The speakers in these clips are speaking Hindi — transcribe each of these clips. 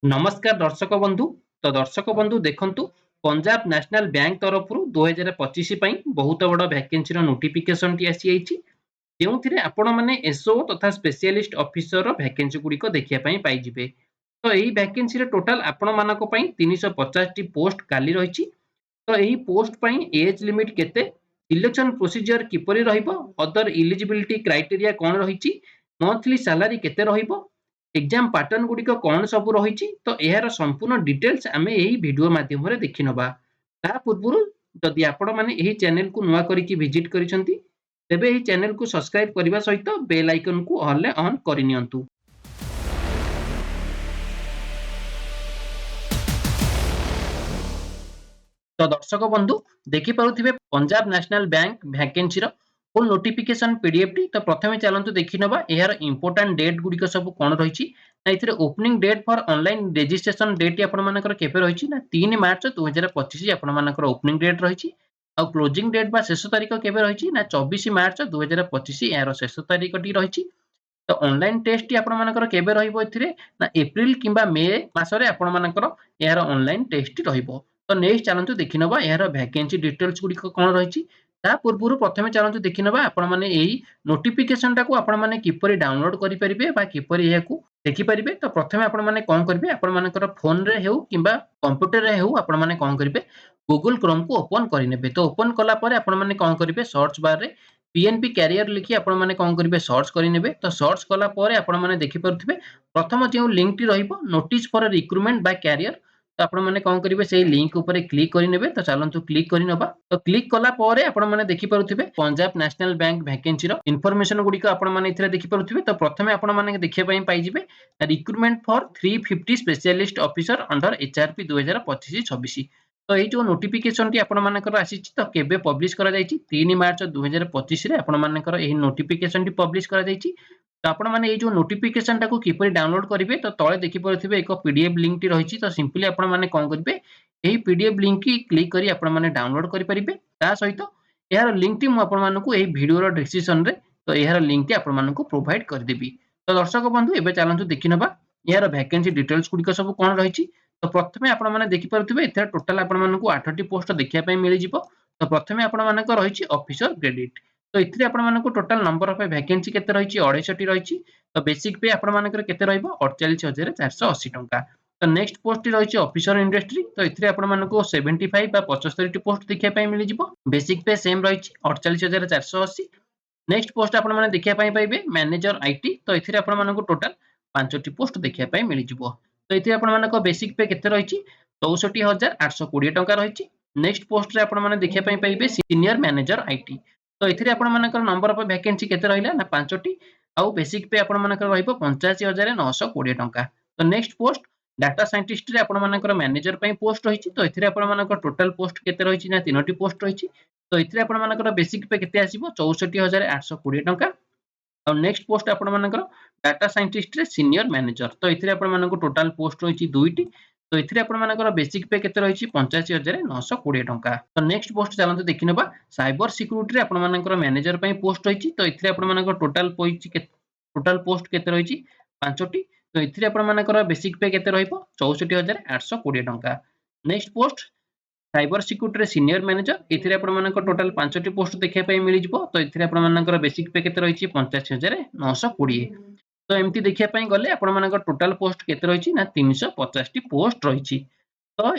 नमस्कार दर्शक बंधु। तो दर्शक बंधु देखंतु पंजाब नेशनल बैंक तरफ 2025 बहुत बड़ वैकेंसी नोटिफिकेशन टी आसी आइछि जेउथिरे आपण माने एसओ तथा स्पेशलिस्ट ऑफिसर वैकेंसी गुड़िक देखिया पाई जिवे। तो एही वैकेंसी रे टोटल आपण मानक पई 350 टी पोस्ट खाली रहिछि। तो एही पोस्ट पई एज लिमिट केते, सिलेक्शन प्रोसीजर किपरि रहिबो, अदर एलिजिबिलिटी क्राइटेरिया कोन रहिछि, मंथली सैलरी केते रहिबो, एग्जाम पैटर्न गुड़िक कौन सब रही, तो यार संपूर्ण डिटेल्स आम यही वीडियो माध्यम देखि नबा। ता पूर्व जदि आपण माने एही चैनल को नुआ करिकि विजिट करिसंती तेबे एही चैनल को सब्सक्राइब करबा सहित बेल आइकन को ऑल ले ऑन करिनियंतु। तो दर्शक बंधु देखि पारुथिबे पंजाब नेशनल बैंक वैकेंसी रो फुल नोटिफिकेशन पीडीएफ टी। तो प्रथमे चलंतु देखि नबा यार इंपोर्टेंट डेट गुड़िक सब कोन रहिछि ना। इथिरे opening date for online registration date आपण मानकर केबे रहिछि ना 3 मार्च 2025 आपण मानकर ओपनिंग डेट रहिछि। आ क्लोजिंग डेट बा शेष तारीख केबे रहिछि ना 24 मार्च 2025 यार शेष तारीख टी रहिछि। तो ऑनलाइन टेस्ट टी आपण मानकर केबे रहिबो इथिरे ना एप्रिल किंबा मे मासरे आपण मानकर यार ऑनलाइन टेस्ट टी रहिबो। तो नेक्स्ट चलंतु देखि नबा यार वैकेंसी डिटेल्स गुड़िक कोन रहिछि। ता पूर्व प्रथमे चलंतु देखि नबा आपण माने एही नोटिफिकेशन टाको आपण माने किपरि डाउनलोड करि परिबे बा किपरि याकू देखि परिबे। तो प्रथमे आपण माने कोन करबे, आपण मानकर फोन रे हेउ किंबा कंप्यूटर रे हेउ आपण माने कोन करबे गूगल क्रोम को ओपन करि नेबे। तो ओपन कला परे आपण माने कोन करबे सर्च बार रे पीएनबी कैरियर लिखि आपण माने कोन करबे सर्च करि नेबे। तो सर्च कला परे आपण माने देखि परुथिबे प्रथम जेउ लिंक टी रहिबो notice for recruitment by career. तो आपण माने कोन करिवे सेही लिंक ऊपर क्लिक करि नेबे। तो चलंतु क्लिक करि नबा। तो क्लिक कला परे आपण माने देखि परुथिबे पंजाब नेशनल बैंक वैकेंसी रो इन्फॉर्मेशन गुडी को आपण माने इथिरे देखि परुथिबे। तो प्रथमे आपण माने देखिया पई पाई जिवे recruitment for 350 specialist officer under HRP 2025-26। तो ये जो नोटिफिकेशन टी आपण मानकर आसीछि तो केबे पब्लिश करा जायछि 3 मार्च 2025 रे आपण मानकर एही नोटिफिकेशन टी पब्लिश करा जायछि। तो आपण माने ये जो नोटिफिकेशन टाको किपरि डाउनलोड करिवे तो तळे देखि परुथिबे एक पीडीएफ लिंक टी रहिछि। तो सिंपली आपण माने कोन करिवे एही पीडीएफ लिंक की क्लिक करी आपण माने डाउनलोड करि परिबे। ता सहित एहार लिंक टी मु आपण मानकु एही वीडियो रो डिस्क्रिप्शन रे तो एहार लिंक टी आपण मानकु प्रोवाइड कर देबी। तो दर्शक बंधु एबे चलंतु देखि नबा एहार वैकेंसी डिटेल्स गुडी सब कोन रहिछि। तो प्रथमे आपण माने देखि परुथिबे एथरा टोटल आपण मानकु 8 टी पोस्ट देखिया पई मिलि जिवो। तो प्रथमे आपण मानक रहिछि ऑफिसर ग्रेडेड। तो इथिरे आपण मानकु टोटल नंबर ऑफ वैकेंसी केते रहिछि 250 टी रहिछि। तो बेसिक पे आपण मानकर केते रहइबो 48480 टंका। तो नेक्स्ट पोस्ट टी रहिछि ऑफिसर इंडस्ट्री। तो इथिरे आपण मानकु 75 बा 75 टी पोस्ट देखिया पई मिलि जिवो। बेसिक पे सेम रहिछि 48480। नेक्स्ट पोस्ट आपण माने देखिया पई पाइबे मैनेजर आईटी। तो इथिरे आपण मानकु टोटल 5 टी पोस्ट देखिया पई मिलि जिवो। तो इथिरे आपण मानक बेसिक पे केते रहिछि 64820 टंका रहिछि। नेक्स्ट पोस्ट रे आपण माने देखिया पई पाइबे सीनियर मैनेजर आईटी। तो इथिरे आपण मानकर नंबर ऑफ वैकेंसी केते रहिला ना 5 टी आउ बेसिक पे आपण मानकर रहिबो 85920 टंका। तो नेक्स्ट पोस्ट डाटा साइंटिस्ट रे आपण मानकर मैनेजर पई पोस्ट रहिछि। तो इथिरे आपण मानकर टोटल पोस्ट केते रहिछि ना 3 टी पोस्ट रहिछि। तो इथिरे आपण मानकर बेसिक पे केते आसीबो 64820 टंका। और नेक्स्ट पोस्ट आपण मानकर डाटा साइंटिस्ट रे सीनियर मैनेजर। तो इथिरे आपण मानकर टोटल पोस्ट रहिछि 2 टी। तो इथिरे आपण मानकर बेसिक पे केते रहिछि 85920 टंका। तो नेक्स्ट पोस्ट चलंतु देखि नबा साइबर सिक्योरिटी रे आपण मानकर मैनेजर पई पोस्ट रहिछि। तो इथिरे आपण मानकर टोटल पोस्ट केते रहिछि 5 टी। तो इथिरे आपण मानकर बेसिक पे केते रहिबो 64820 टंका। नेक्स्ट पोस्ट साइबर सिक्योरिटी रे सीनियर मैनेजर। इथिरे आपण मानकर टोटल 5 टी पोस्ट देखिया पई मिलि जिवो। तो इथिरे आपण मानकर बेसिक पे केते रहिछि 85920। तो एमती देखिया पई गले आपण मानकर टोटल पोस्ट केते रहिछि ना 350 टी पोस्ट रहिछि। तो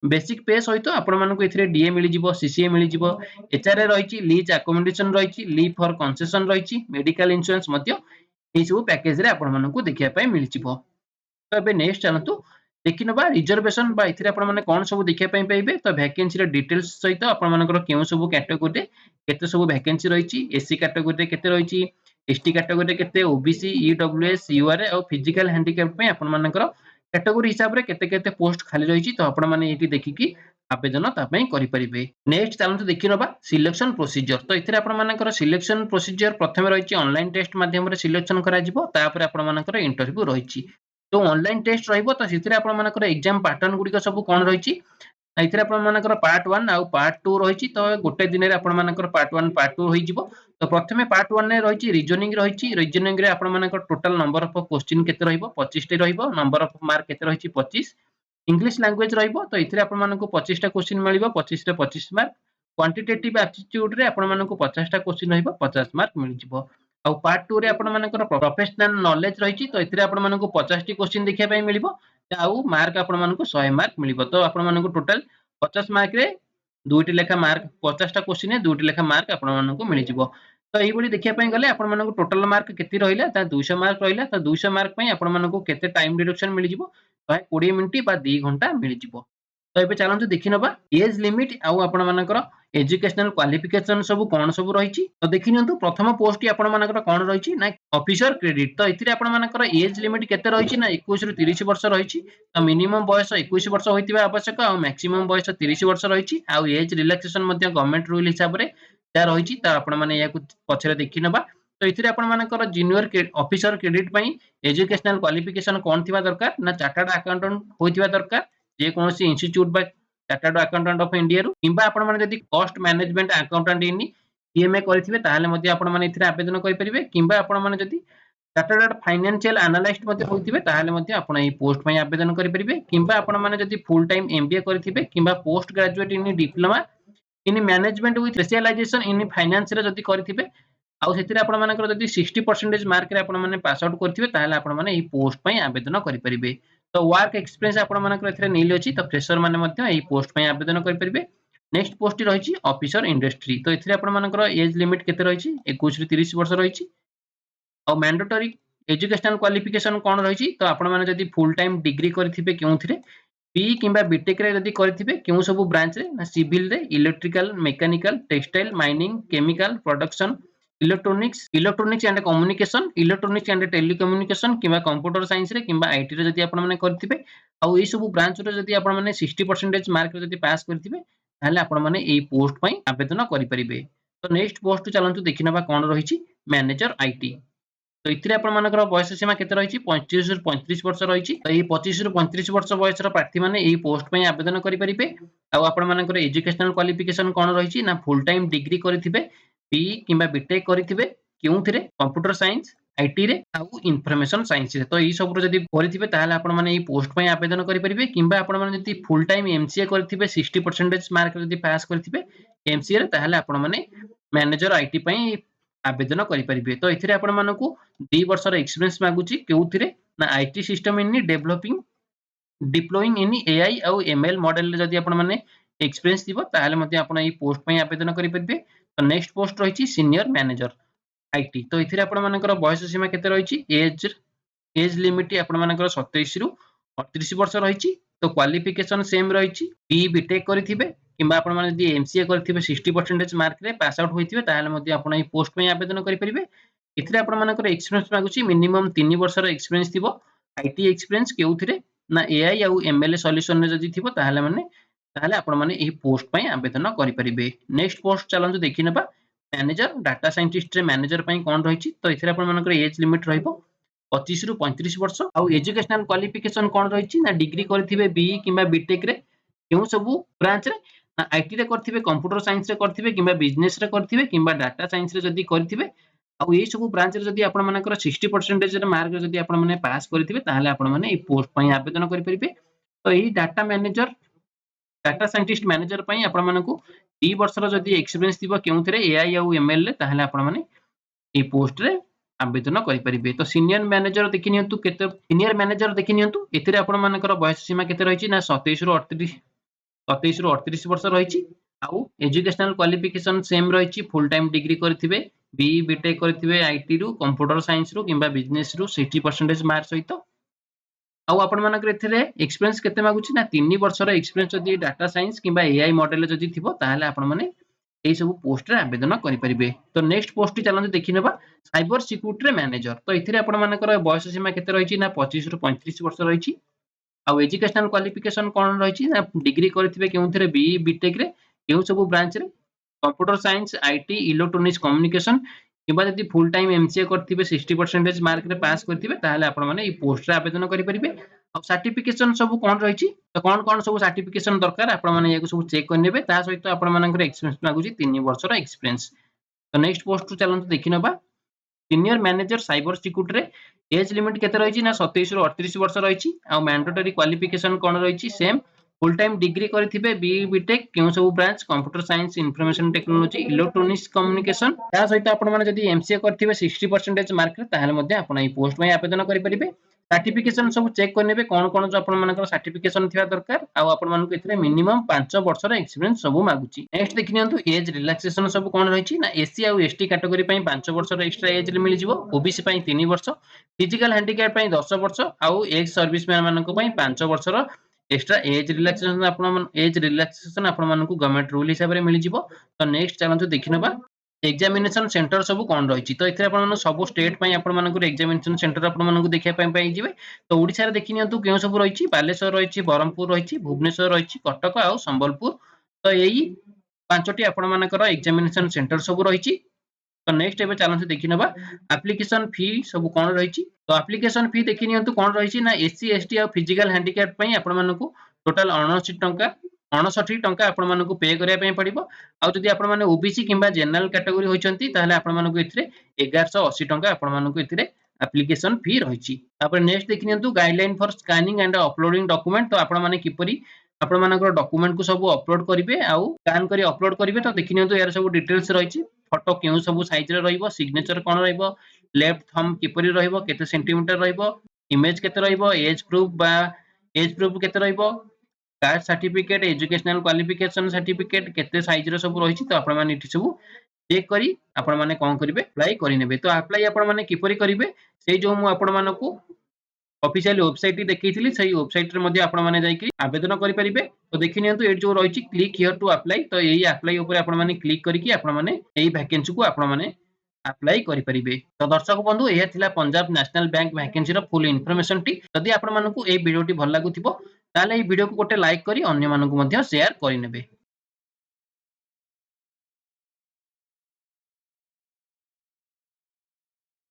बेसिक पे सहित आपण मानकु इथिरे डीए मिलि जिवो, सीसीए मिलि जिवो, एचआरए रहिछि, लीज अकोमोडेशन रहिछि, लीव फॉर कंसेशन रहिछि, मेडिकल इंश्योरेंस मध्य ए सब पैकेज रे आपण मानकु देखिया पई मिलि जिवो। तो एबे नेक्स्ट चलंतु देखि नबा रिजर्वेशन बा इथिरे आपण माने कोन सब देखिया पई पाइबे। तो वैकेंसी रे डिटेल्स सहित आपण मानकर केउ सब कैटेगरी रे केते सब वैकेंसी रहिछि, एससी कैटेगरी रे केते रहिछि, एसटी कैटेगरी रे केते, ओबीसी, ईडब्ल्यूएस, यूआरए और फिजिकल हैंडीकैप पे आपण मानकर कैटेगरी हिसाब रे केते केते पोस्ट खाली रहिछि। तो आपण माने एठी देखिकि आवेदन ता पई करि परिबे। नेक्स्ट चलंतु देखि नबा सिलेक्शन प्रोसीजर। तो इथिरे आपण मानकर सिलेक्शन प्रोसीजर प्रथमे रहिछि ऑनलाइन टेस्ट माध्यम रे सिलेक्शन करा जिवो। तापर आपण मानकर इंटरव्यू रहिछि। तो ऑनलाइन टेस्ट रहिबो। तो सिथिरे आपण मानकर एग्जाम पैटर्न गुडी को सब कोन रहिछि एथिरे आपण मानकर पार्ट 1 आउ पार्ट 2 रहिछि। तो गोटे दिन रे आपण मानकर पार्ट 1 पार्ट 2 होई जिवो। तो प्रथमे पार्ट 1 रे रहिछि रीजनिंग रे आपण मानकर टोटल नंबर ऑफ क्वेश्चन केते रहइबो 25 टी रहइबो नंबर ऑफ मार्क केते रहिछि 25 इंग्लिश लैंग्वेज रहइबो तो इथिरे आपण मानकु 25 टा क्वेश्चन मिलिबो 25 रे 25 मार्क क्वांटिटेटिव एप्टीट्यूड रे आपण मानकु 50 टा क्वेश्चन रहइबो 50 मार्क मिलि जिवो आ पार्ट 2 रे आपण मानकर प्रोफेशनल नॉलेज रहिछि तो इथिरे आपण मानकु 50 टी क्वेश्चन देखिया पय मिलिबो आ मार्क आपण मानकु 100 मार्क मिलिबो तो आपण मानकु टोटल 50 मार्क रे दुईटी लेखा मार्क 50 टा क्वेश्चन रे दुईटी लेखा मार्क आपण मानकु मिलि जिवो तो एही बडी देखिया पय गले आपण मानकु टोटल मार्क केते रहिला ता 200 मार्क रहिला तो 200 मार्क पय आपण मानकु केते टाइम डिडक्शन मिलि जिवो 120 मिनिट बा 2 घंटा मिलि जिवो तो एबे चलंतु देखि नबा एज लिमिट आउ आपण मानकर एजुकेशनल क्वालिफिकेशन सब कोन सब रहिछि तो देखि नियंतु प्रथम पोस्ट आपण मानकर कोन रहिछि ना ऑफिसर क्रेडिट तो इथिरे आपण मानकर एज लिमिट केते रहिछि ना 21 रु 30 वर्ष रहिछि तो मिनिमम बयस 21 वर्ष होइतिबा आवश्यक आ मैक्सिमम बयस 30 वर्ष रहिछि आ एज रिलैक्सेशन मध्ये गवर्नमेंट रूल हिसाब रे त्या रहिछि त आपण माने याकु पछरे देखि नबा तो इथिरे आपण मानकर जूनियर ऑफिसर क्रेडिट पई एजुकेशनल क्वालिफिकेशन कोन थिबा दरकार ना चार्टर्ड अकाउंटेंट होइतिबा दरकार जे कोनोसी इंस्टीट्यूट बा चार्टर्ड अकाउंटेंट ऑफ इंडिया रु किंबा आपण माने जदी cost management accountant in CMA करथिबे ताहाले मध्ये आपण माने इथिरे आवेदन करि परिबे किंबा आपण माने जदी चार्टर्ड फाइनेंशियल एनालिस्ट मध्ये होइतिबे ताहाले मध्ये आपण एई पोस्ट पई आवेदन करि परिबे किंबा आपण माने जदी फुल टाइम एमबीए करथिबे किंबा post graduate in diploma in management with specialisation in finance रे जदी करथिबे आउ सेतिरे आपण मानकर जदी 60% मार्क रे आपण माने पास आउट करथिबे ताहाले आपण माने एई पोस्ट पई आवेदन करि परिबे तो वर्क एक्सपीरियंस आपण मानकर एथिरे नील अछि तो फ्रेशर माने मध्ये एई पोस्ट पई आवेदन करि परिबे नेक्स्ट पोस्ट रहिछि ऑफिसर इंडस्ट्री तो एथिरे आपण मानकर एज लिमिट केते रहिछि 21 रु 30 वर्ष रहिछि और मैंडेटरी एजुकेशनल क्वालिफिकेशन कोन रहिछि तो आपण माने जदी फुल टाइम डिग्री करथिबे केउथिरे पी किंबा बीटेक रे जदी करथिबे केउ सब ब्रांच रे ना सिविल रे electrical mechanical textile mining chemical production electronics and telecommunication किंबा कंप्यूटर साइंस रे किंबा आईटी रे जदी आपण माने करथिबे आ एई सब ब्रांच रे जदी आपण माने 60% मार्क रे जदी पास करथिबे ताले आपण माने एई पोस्ट पई आवेदन करि परिबे तो नेक्स्ट पोस्ट चलंतु देखिनबा कोन रहिछि मैनेजर आईटी तो इथिरे आपण मानकर बयस सीमा केते रहिछि 25 रु 35 वर्ष रहिछि तो एई 25 रु 35 वर्ष बयसर प्रार्थी माने एई पोस्ट पई आवेदन करि परिबे आ आपण मानकर एजुकेशनल क्वालिफिकेशन कोन रहिछि ना फुल टाइम डिग्री करथिबे पी किंबा बीटेक करथिबे केउथिरे कंप्यूटर साइंस आईटी रे आउ इन्फॉर्मेशन साइंस रे तो एई सब रो जदी करथिबे ताहाले आपण माने एई पोस्ट पई आवेदन करि परिबे किंबा आपण माने जदी फुल टाइम एमसीए करथिबे 60% मार्क जदी पास करथिबे एमसीए रे ताहाले आपण माने मैनेजर आईटी पई आवेदन करि परिबे तो एथिरे आपण मानकु 2 वर्षर एक्सपीरियंस मागुची केउथिरे ना IT system in developing deploying in AI आउ एमएल मॉडल जदी आपण माने एक्सपीरियंस दिबो ताहाले मध्ये आपण एई पोस्ट पई आवेदन करि परिबे तो नेक्स्ट पोस्ट रहिछि सीनियर मैनेजर आईटी तो एथिरे आपण मानकर बयस सीमा केते रहिछि एज लिमिट आपण मानकर 27 रु 38 वर्ष रहिछि तो क्वालिफिकेशन सेम रहिछि बी बीटेक करथिबे किंबा आपण माने जदी एमसीए करथिबे 60% मार्क रे पास आउट होइथिबे ताहाले मध्ये आपण एई पोस्ट पई आवेदन करि परिबे इथिरे आपण मानकर एक्सपीरियंस मागुची मिनिमम 3 वर्षर एक्सपीरियंस थिबो आईटी एक्सपीरियंस केउथिरे ना एआई आउ एमएल सॉल्यूशन रे जदी थिबो ताहाले आपण माने एही पोस्ट पई आवेदन करि परिबे नेक्स्ट पोस्ट चलंतु देखिनबा मैनेजर डाटा साइंटिस्ट रे मैनेजर पई कोन रहिछि तो इथिरे आपण मानकर एज लिमिट रहइबो 25 रु 35 वर्ष आउ एजुकेशनल क्वालिफिकेशन कोन रहिछि ना डिग्री करथिबे बीई किंबा बीटेक रे केउ सब ब्रांच रे ना आईटी रे करथिबे कंप्यूटर साइंस रे करथिबे किंबा बिजनेस रे करथिबे किंबा डाटा साइंस रे जदी करथिबे आउ एई सब ब्रांच रे जदी आपण मानकर 60% रे मार्क रे जदी आपण माने पास करथिबे ताहाले आपण माने ए पोस्ट पई आवेदन करि परिबे तो एई data manager data scientist manager पई आपण मानकु 2 वर्षर जदी एक्सपीरियंस दिबो केउथिरे एआई आउ एमएल रे ताहाले आपण माने ए पोस्ट रे आवेदन करि परिबे तो सीनियर मैनेजर देखि नियंतु केते सीनियर मैनेजर देखि नियंतु एथिरे आपण मानकर बयस सीमा केते रहिछि ना 27 रु 38 वर्ष रहिछि आउ एजुकेशनल क्वालिफिकेशन सेम रहिछि फुल टाइम डिग्री करथिबे बीई बीटेक करथिबे आईटी रु कंप्यूटर साइंस रु किंबा बिजनेस रु 60% मार्क सहित आउ आपण मानकर एथिरे एक्सपीरियंस केते मागुछि ना 3 वर्षर एक्सपीरियंस जदी डाटा साइंस किंबा एआई मॉडल जदी थिबो ताहाले आपण माने एई सब पोस्ट रे आवेदन करि परिबे तो नेक्स्ट पोस्ट चलंतु देखिनबा साइबर सिक्योरिटी रे मैनेजर तो एथिरे आपण मानकर बयस सीमा केते रहिछि ना 25 रु 35 वर्ष रहिछि आउ एजुकेशनल क्वालिफिकेशन कोन रहिछि ना डिग्री करथिबे केउथिरे बीई बीटेक रे केउ सब ब्रांच रे computer science IT electronics communication किबा जदी फुल टाइम एमसीए करथिबे 60% मार्क रे पास करथिबे ताहाले आपण माने ई पोस्ट रे आवेदन करि परिबे आ सर्टिफिकेशन सब कोन रहिछि तो कोन सब सर्टिफिकेशन दरकार आपण माने याको सब चेक करनेबे ता सहित आपण मानकर एक्सपीरियंस मागुछि 3 वर्षर एक्सपीरियंस तो नेक्स्ट पोस्ट चलନ୍ତୁ देखि नबा सीनियर मैनेजर साइबर सिक्यूरिटी रे एज लिमिट केते रहिछि ना 27 रु 38 वर्ष रहिछि आ मैंडेटरी क्वालिफिकेशन कोन रहिछि सेम फुल टाइम डिग्री करथिबे बीई बीटेक केउ सब branch computer science information technology electronics communication ता सहित आपण माने जदी एमसीए करथिबे 60% मार्क रे ताहाले मध्ये आपण ए पोस्ट में आवेदन करि परिबे सर्टिफिकेशन सब चेक करनेबे कोन कोन जो आपण मानकर सर्टिफिकेशन थिया दरकार आ आपण मानको एथरे मिनिमम 5 वर्षर एक्सपीरियंस सब मागुची नेक्स्ट देखि नियंतु एज रिलैक्सेशन सब कोन रहिछि ना एससी आ एसटी कैटेगरी पई 5 वर्षर एक्स्ट्रा एज मिलि जिवो ओबीसी पई 3 वर्ष फिजिकल हैंडिकैप पई 10 वर्ष आ एक्स सर्विसमैन मानको पई 5 वर्षर एक्स्ट्रा एज रिलैक्सेशन आपण मानको गवर्नमेंट रूल हिसाब रे मिलि जिवो तो नेक्स्ट चलंतु देखि नबा एग्जामिनेशन सेंटर सब कोन रहिछि तो एथरे आपण सब स्टेट पई आपण मानको एग्जामिनेशन सेंटर आपण मानको देखिया पई पाई जिवे तो ओडिसा रे देखि नियंतु केउ सब रहिछि बालेश्वर रहिछि बरहमपुर रहिछि भुवनेश्वर रहिछि कटक आ संबलपुर तो एई पांचटी आपण मानकर एग्जामिनेशन सेंटर सब रहिछि तो नेक्स्ट एबे चलंतु देखि नबा एप्लीकेशन फी सब कोन रहिछि तो एप्लीकेशन फी देखि नियंतु कोन रहिछि ना एससी एसटी आ फिजिकल हैंडिकैप पई आपण मानको टोटल 59 टंका आपण मानको पे करिया पई पड़िबो आ जदि आपण माने ओबीसी किंबा जनरल कैटेगरी होइचंती ताहले आपण मानको इथरे 1180 टंका आपण मानको इथरे एप्लीकेशन फी रहिछि तापर नेक्स्ट देखि नियंतु guideline for scanning and uploading document तो आपण माने किपरि आपण मानकर डॉक्यूमेंट को सब अपलोड करिवे आ स्कैन करी अपलोड करिवे तो देखि नियंतु यार सब डिटेल्स रहिछि फोटो केउ सब साइज रे रहइबो सिग्नेचर कोन रहइबो लेफ्ट थंब किपरि रहइबो केते सेंटीमीटर रहइबो इमेज केते रहइबो एज प्रूफ केते रहइबो caste certificate educational qualification certificate केते साइज रो सब रहिछि तो आपण माने इठी सब चेक करी आपण माने कोन करिवे अप्लाई करि नेबे तो अप्लाई आपण माने किपरि करिवे सेही जो मु आपण मानको ऑफिशियल वेबसाइट देखैथिली सेही वेबसाइट रे मध्ये आपण माने जाईकरी आवेदन करि परिबे तो देखि नियंतु एट जो रहिछि क्लिक हियर टू अप्लाई तो एही अप्लाई ऊपर आपण माने क्लिक करिकि आपण माने एही वैकेंसी को आपण माने अप्लाई करि परिबे तो दर्शक बंधु एहा थिला पंजाब नेशनल बैंक वैकेंसी रो फुल इन्फॉर्मेशन टी यदि आपण मानकु ए वीडियो टी भल लागुथिबो ताले ए वीडियो को गोटे लाइक करी अन्य मानकु मध्ये शेयर करि नेबे।